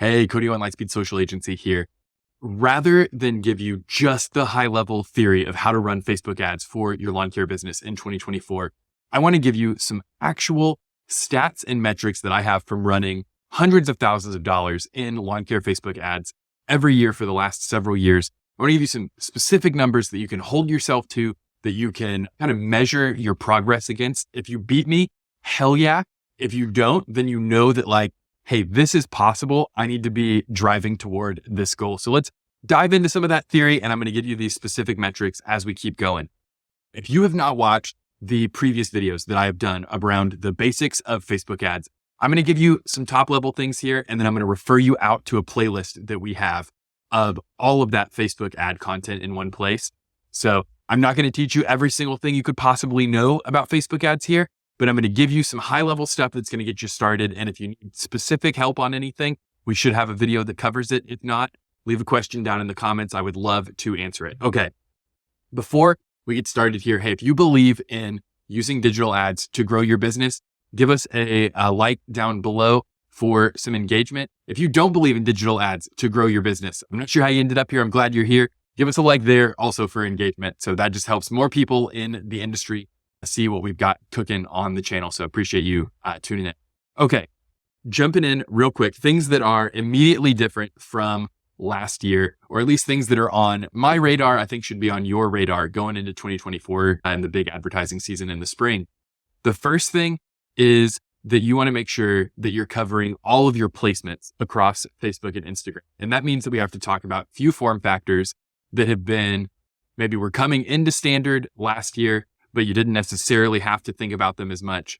Hey, Cody on Lightspeed Social Agency here. Rather than give you just the high level theory of how to run Facebook ads for your lawn care business in 2024, I want to give you some actual stats and metrics that I have from running hundreds of thousands of dollars in lawn care Facebook ads every year for the last several years. I want to give you some specific numbers that you can hold yourself to, that you can kind of measure your progress against. If you beat me, hell yeah. If you don't, then you know that hey, this is possible. I need to be driving toward this goal. So let's dive into some of that theory, and I'm going to give you these specific metrics as we keep going. If you have not watched the previous videos that I have done around the basics of Facebook ads, I'm going to give you some top level things here, and then I'm going to refer you out to a playlist that we have of all of that Facebook ad content in one place. So I'm not going to teach you every single thing you could possibly know about Facebook ads here, but I'm going to give you some high level stuff that's going to get you started. And if you need specific help on anything, we should have a video that covers it. If not, leave a question down in the comments. I would love to answer it. Okay. Before we get started here, hey, if you believe in using digital ads to grow your business, give us a like down below for some engagement. If you don't believe in digital ads to grow your business, I'm not sure how you ended up here. I'm glad you're here. Give us a like there also for engagement. So that just helps more people in the industry see what we've got cooking on the channel. So appreciate you tuning in. Okay, jumping in real quick, things that are immediately different from last year, or at least things that are on my radar, I think should be on your radar going into 2024 and the big advertising season in the spring. The first thing is that you want to make sure that you're covering all of your placements across Facebook and Instagram. And that means that we have to talk about a few form factors that have been, maybe were coming into standard last year, but you didn't necessarily have to think about them as much.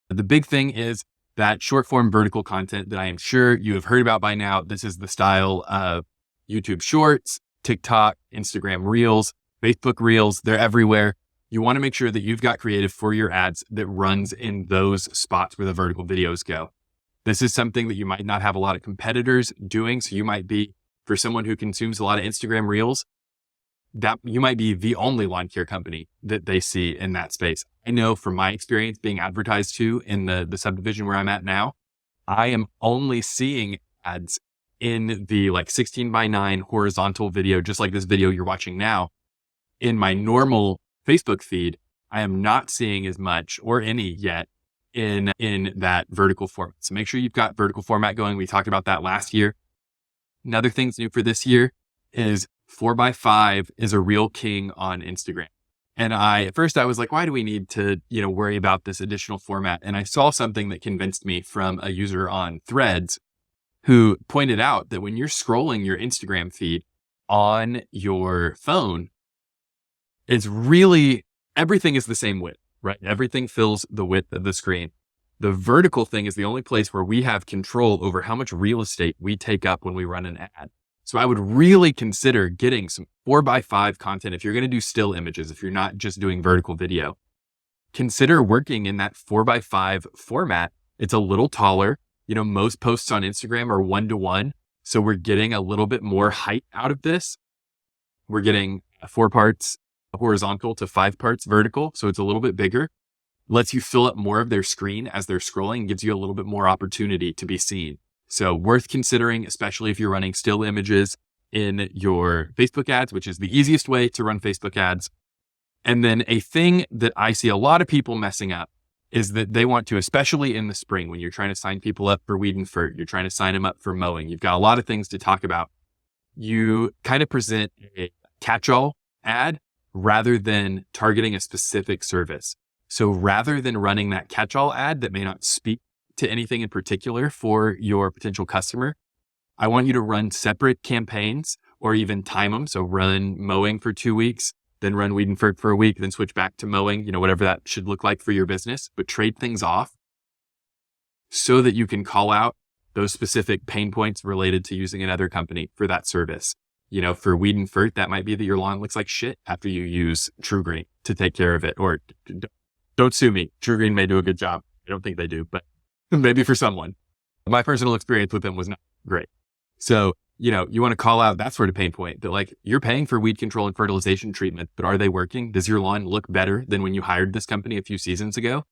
The big thing is that short form vertical content that I am sure you have heard about by now. This is the style of YouTube Shorts, TikTok, Instagram Reels, Facebook Reels. They're everywhere. You want to make sure that you've got creative for your ads that runs in those spots where the vertical videos go. This is something that you might not have a lot of competitors doing. So you might be, for someone who consumes a lot of Instagram Reels, that you might be the only lawn care company that they see in that space. I know from my experience being advertised to in the subdivision where I'm at now, I am only seeing ads in the 16:9 horizontal video, just like this video you're watching now. In my normal Facebook feed, I am not seeing as much or any yet in that vertical format. So make sure you've got vertical format going. We talked about that last year. Another thing's new for this year is 4x5 is a real king on Instagram. And at first I was like, why do we need to, worry about this additional format? And I saw something that convinced me from a user on Threads who pointed out that when you're scrolling your Instagram feed on your phone, it's really, everything is the same width, right? Everything fills the width of the screen. The vertical thing is the only place where we have control over how much real estate we take up when we run an ad. So I would really consider getting some 4x5 content. If you're going to do still images, if you're not just doing vertical video, consider working in that 4x5 format. It's a little taller. Most posts on Instagram are 1-to-1. So we're getting a little bit more height out of this. We're getting 4 parts horizontal to 5 parts vertical. So it's a little bit bigger. Lets you fill up more of their screen as they're scrolling, gives you a little bit more opportunity to be seen. So worth considering, especially if you're running still images in your Facebook ads, which is the easiest way to run Facebook ads. And then a thing that I see a lot of people messing up is that they want to, especially in the spring, when you're trying to sign people up for weed and fert, you're trying to sign them up for mowing. You've got a lot of things to talk about. You kind of present a catch-all ad rather than targeting a specific service. So rather than running that catch-all ad that may not speak to anything in particular for your potential customer, I want you to run separate campaigns or even time them. So run mowing for 2 weeks, then run weed and fert for a week, then switch back to mowing, whatever that should look like for your business, but trade things off so that you can call out those specific pain points related to using another company for that service. For weed and fert, that might be that your lawn looks like shit after you use TruGreen to take care of it. Or don't sue me. TruGreen may do a good job. I don't think they do, but maybe for someone. My personal experience with them was not great. So, you want to call out that sort of pain point that you're paying for weed control and fertilization treatment, but are they working? Does your lawn look better than when you hired this company a few seasons ago?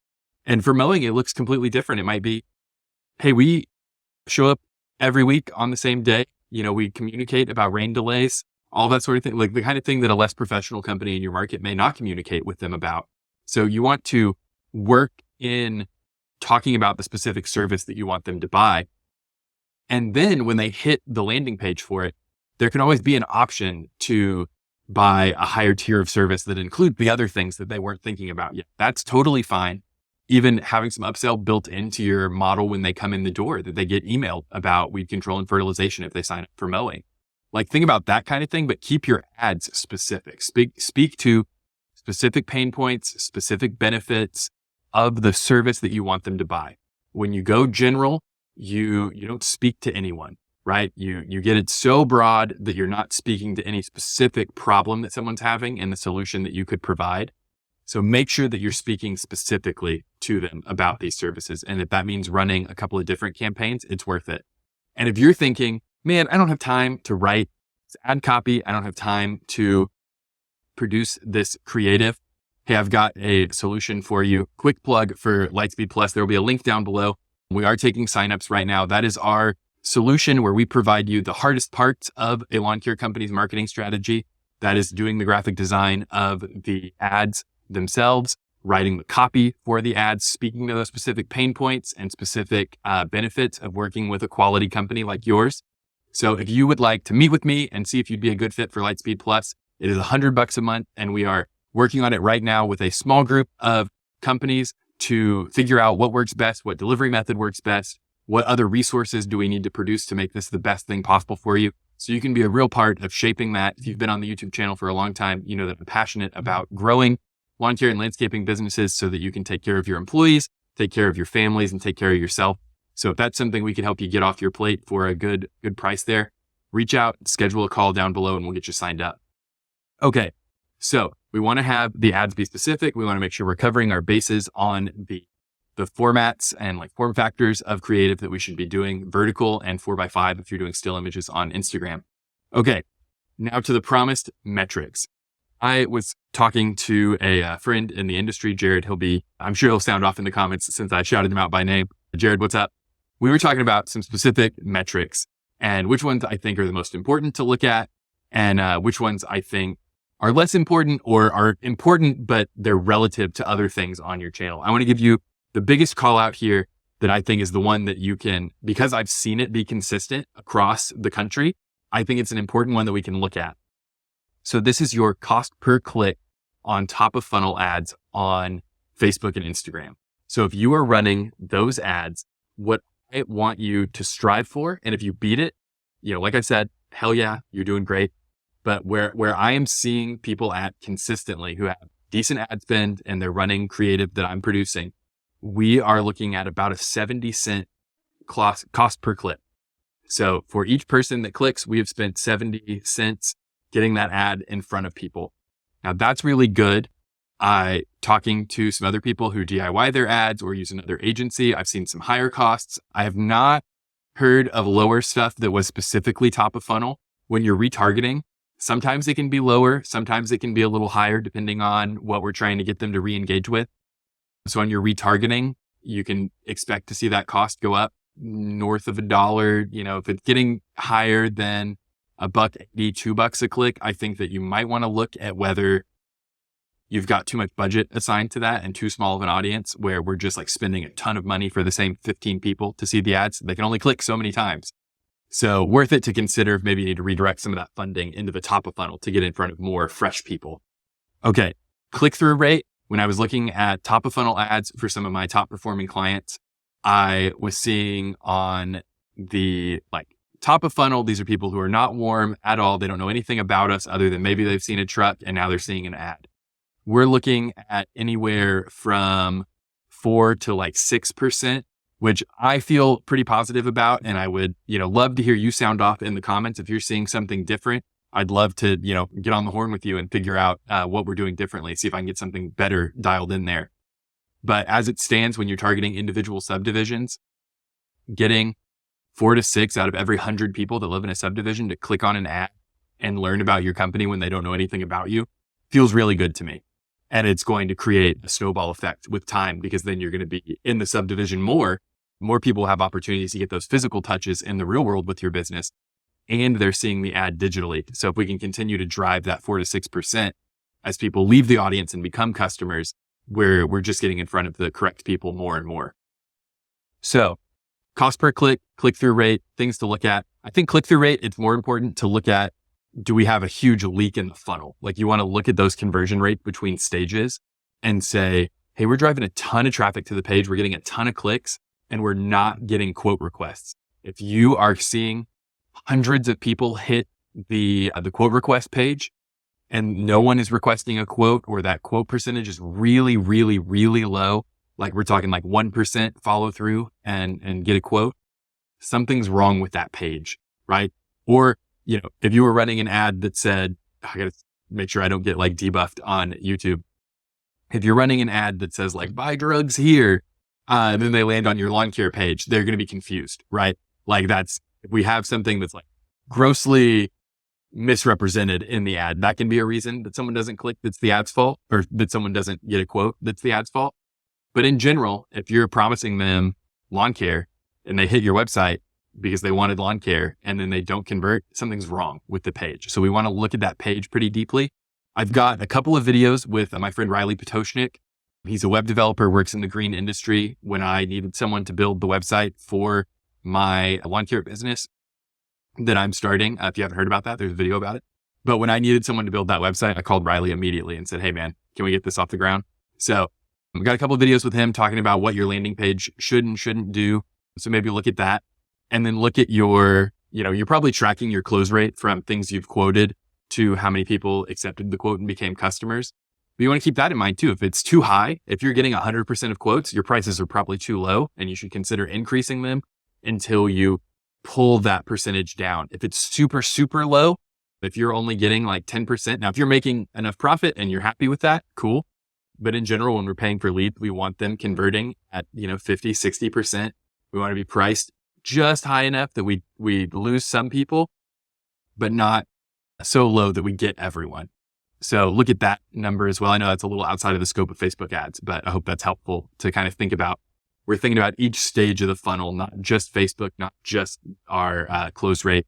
And for mowing, it looks completely different. It might be, hey, we show up every week on the same day. We communicate about rain delays, all that sort of thing, like the kind of thing that a less professional company in your market may not communicate with them about. So you want to work in talking about the specific service that you want them to buy. And then when they hit the landing page for it, there can always be an option to buy a higher tier of service that includes the other things that they weren't thinking about yet. That's totally fine. Even having some upsell built into your model when they come in the door, that they get emailed about weed control and fertilization if they sign up for mowing. Like, think about that kind of thing, but keep your ads specific. Speak to specific pain points, specific benefits of the service that you want them to buy. When you go general, you don't speak to anyone, right? You get it so broad that you're not speaking to any specific problem that someone's having and the solution that you could provide. So make sure that you're speaking specifically to them about these services. And if that means running a couple of different campaigns, it's worth it. And if you're thinking, man, I don't have time to write ad copy, I don't have time to produce this creative, hey, I've got a solution for you. Quick plug for Lightspeed Plus. There will be a link down below. We are taking signups right now. That is our solution where we provide you the hardest parts of a lawn care company's marketing strategy. That is doing the graphic design of the ads themselves, writing the copy for the ads, speaking to those specific pain points and specific benefits of working with a quality company like yours. So if you would like to meet with me and see if you'd be a good fit for Lightspeed Plus, it is $100 a month, and we are working on it right now with a small group of companies to figure out what works best, what delivery method works best, what other resources do we need to produce to make this the best thing possible for you. So you can be a real part of shaping that. If you've been on the YouTube channel for a long time, you know that I'm passionate about growing lawn care and landscaping businesses so that you can take care of your employees, take care of your families, and take care of yourself. So if that's something we can help you get off your plate for a good price there, reach out, schedule a call down below, and we'll get you signed up. Okay, so we want to have the ads be specific. We want to make sure we're covering our bases on the formats and like form factors of creative that we should be doing, vertical and 4x5 if you're doing still images on Instagram. Okay, now to the promised metrics. I was talking to a friend in the industry, Jared. I'm sure he'll sound off in the comments since I shouted him out by name. Jared, what's up? We were talking about some specific metrics and which ones I think are the most important to look at and which ones I think are less important or are important, but they're relative to other things on your channel. I want to give you the biggest call out here that I think is the one that you can, because I've seen it be consistent across the country, I think it's an important one that we can look at. So this is your cost per click on top of funnel ads on Facebook and Instagram. So if you are running those ads, what I want you to strive for, and if you beat it, like I said, hell yeah, you're doing great. But where I am seeing people at consistently who have decent ad spend and they're running creative that I'm producing, we are looking at about a 70-cent cost per click. So for each person that clicks, we have spent 70 cents getting that ad in front of people. Now that's really good. Talking to some other people who DIY their ads or use another agency, I've seen some higher costs. I have not heard of lower stuff that was specifically top of funnel. When you're retargeting, sometimes it can be lower, sometimes it can be a little higher depending on what we're trying to get them to re-engage with. So on your retargeting, you can expect to see that cost go up north of $1. If it's getting higher than $1.80, $2 a click, I think that you might want to look at whether you've got too much budget assigned to that and too small of an audience where we're just like spending a ton of money for the same 15 people to see the ads. They can only click so many times. So worth it to consider if maybe you need to redirect some of that funding into the top of funnel to get in front of more fresh people. Okay, click-through rate. When I was looking at top of funnel ads for some of my top performing clients, I was seeing on the top of funnel, these are people who are not warm at all. They don't know anything about us other than maybe they've seen a truck and now they're seeing an ad. We're looking at anywhere from 4 to 6%, which I feel pretty positive about. And I would, love to hear you sound off in the comments. If you're seeing something different, I'd love to, get on the horn with you and figure out what we're doing differently, see if I can get something better dialed in there. But as it stands, when you're targeting individual subdivisions, getting 4 to 6 out of every 100 people that live in a subdivision to click on an ad and learn about your company when they don't know anything about you feels really good to me. And it's going to create a snowball effect with time because then you're going to be in the subdivision more more people have opportunities to get those physical touches in the real world with your business, and they're seeing the ad digitally. So if we can continue to drive that 4 to 6% as people leave the audience and become customers, we're just getting in front of the correct people more and more. So cost per click, click-through rate, things to look at. I think click-through rate, it's more important to look at, do we have a huge leak in the funnel? Like you want to look at those conversion rate between stages and say, hey, we're driving a ton of traffic to the page. We're getting a ton of clicks and we're not getting quote requests. If you are seeing hundreds of people hit the quote request page and no one is requesting a quote, or that quote percentage is really, really, really low, like we're talking like 1% follow through and get a quote, something's wrong with that page, right? Or, if you were running an ad that said, I got to make sure I don't get like debuffed on YouTube. If you're running an ad that says like, buy drugs here, and then they land on your lawn care page, they're going to be confused, right? Like if we have something that's like grossly misrepresented in the ad, that can be a reason that someone doesn't click, that's the ad's fault, or that someone doesn't get a quote, that's the ad's fault. But in general, if you're promising them lawn care and they hit your website because they wanted lawn care and then they don't convert, something's wrong with the page. So we want to look at that page pretty deeply. I've got a couple of videos with my friend Riley Potoshnik. He's a web developer, works in the green industry. When I needed someone to build the website for my lawn care business that I'm starting, if you haven't heard about that, there's a video about it. But when I needed someone to build that website, I called Riley immediately and said, hey man, can we get this off the ground? So I've got a couple of videos with him talking about what your landing page should and shouldn't do. So maybe look at that, and then look at you're probably tracking your close rate from things you've quoted to how many people accepted the quote and became customers. But you want to keep that in mind too. If it's too high, if you're getting 100% of quotes, your prices are probably too low and you should consider increasing them until you pull that percentage down. If it's super, super low, if you're only getting like 10%, now if you're making enough profit and you're happy with that, cool. But in general, when we're paying per lead, we want them converting at, 50, 60%. We want to be priced just high enough that we lose some people, but not so low that we get everyone. So look at that number as well. I know that's a little outside of the scope of Facebook ads, but I hope that's helpful to kind of think about. We're thinking about each stage of the funnel, not just Facebook, not just our close rate.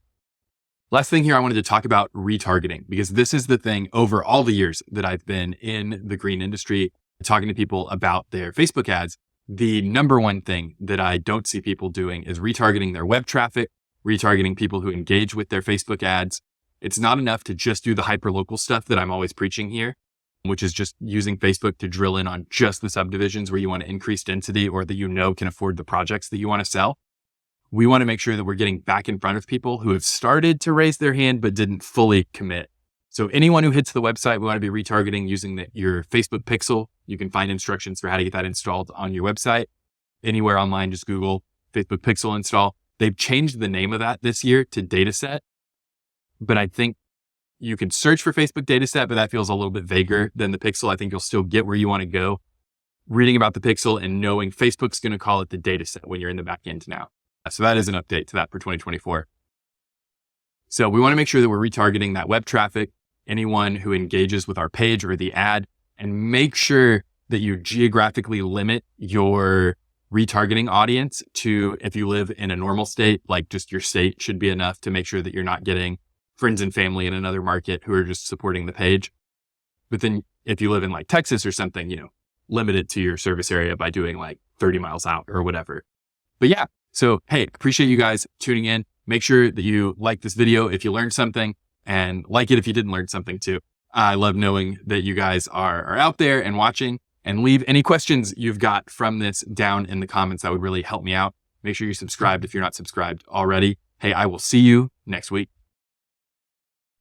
Last thing here, I wanted to talk about retargeting, because this is the thing over all the years that I've been in the green industry, talking to people about their Facebook ads. The number one thing that I don't see people doing is retargeting their web traffic, retargeting people who engage with their Facebook ads. It's not enough to just do the hyperlocal stuff that I'm always preaching here, which is just using Facebook to drill in on just the subdivisions where you want to increase density or that can afford the projects that you want to sell. We want to make sure that we're getting back in front of people who have started to raise their hand but didn't fully commit. So anyone who hits the website, we want to be retargeting using your Facebook pixel. You can find instructions for how to get that installed on your website. Anywhere online, just Google Facebook pixel install. They've changed the name of that this year to dataset. But I think you can search for Facebook dataset, but that feels a little bit vaguer than the pixel. I think you'll still get where you want to go reading about the pixel and knowing Facebook's going to call it the dataset when you're in the back end now. So that is an update to that for 2024. So we want to make sure that we're retargeting that web traffic, anyone who engages with our page or the ad, and make sure that you geographically limit your retargeting audience to, if you live in a normal state, like just your state should be enough to make sure that you're not getting friends and family in another market who are just supporting the page. But then if you live in like Texas or something, limit it to your service area by doing like 30 miles out or whatever. But yeah, so hey, appreciate you guys tuning in. Make sure that you like this video if you learned something, and like it if you didn't learn something too. I love knowing that you guys are out there and watching, and leave any questions you've got from this down in the comments. That would really help me out. Make sure you're subscribed if you're not subscribed already. Hey, I will see you next week.